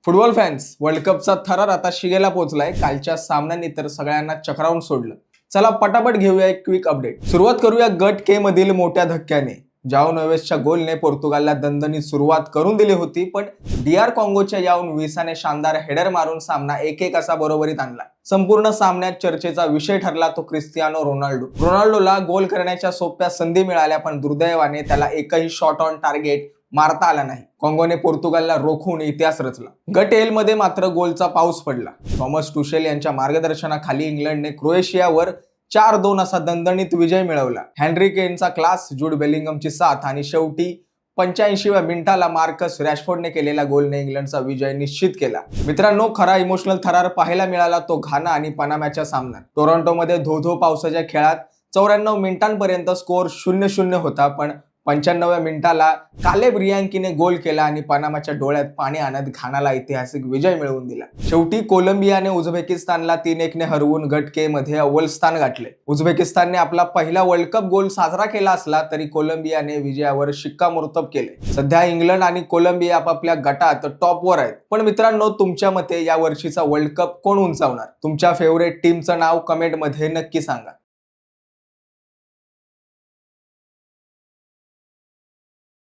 Football fans, world कपचा थरार आता शिगेला पोहोचलाय. कालच्या सामन्यांनी तर सगळ्यांना चक्रावून सोडलं. चला पटापट घेऊया एक क्विक अपडेट. सुरुवात करूया गट के मधील मोठ्या धक्क्याने. जाओ नेवेसच्या गोलने पोर्तुगालला दणदणीत सुरुवात करून दिली होती, पण डीआर कॉंगोच्या याऊन विसाने शानदार हेडर मारून सामना 1-1 असा बरोबरीत आणला. संपूर्ण सामन्यात चर्चेचा विषय ठरला तो क्रिस्टियानो रोनाल्डो. रोनाल्डोला गोल करण्याच्या सोप्या संधी मिळाल्या, पण दुर्दैवाने त्याला एकही शॉट ऑन टार्गेट मारता आला नाही. कॉंगोने पोर्तुगालला रोखून इतिहास रचला. गट एल मध्ये मात्र गोलचा पाऊस पडला. थॉमस टुशेल यांच्या मार्गदर्शनाखाली इंग्लंडने क्रोएशियावर 4-2 असा दणदणीत विजय मिळवला. हेनरी केनचा क्लास, जूड बेलिंगमची साथ आणि शेवटी 85व्या मिनिटाला मार्कस रॅशफोर्डने केलेल्या गोलने इंग्लंडचा विजय निश्चित केला. मित्रांनो, खरा इमोशनल थरार पाहायला मिळाला तो घाना आणि पनाम्याच्या सामन्यात. टोरंटोमध्ये धो-धो पावसाच्या खेळात 94 मिनिटांपर्यंत स्कोअर 0-0 होता, पण 95व्या मिनिटाला कालेब रियांकीने गोल केला आणि पनामाच्या डोळ्यात पाणी आणत घानाला ऐतिहासिक विजय मिळवून दिला. शेवटी कोलंबियाने उझबेकिस्तानला 3-1 ने हरवून गट के मध्ये अव्वल स्थान गाठले. उझबेकिस्तानने आपला पहिला वर्ल्ड कप गोल साजरा केला असला तरी कोलंबियाने विजयावर शिक्कामोर्तब केले. सध्या इंग्लंड आणि कोलंबिया आपापल्या गटात टॉपवर आहेत. पण मित्रांनो, तुमच्या मते या वर्षीचा वर्ल्ड कप कोण उंचावणार? तुमच्या फेवरेट टीमचं नाव कमेंट मध्ये नक्की सांगा.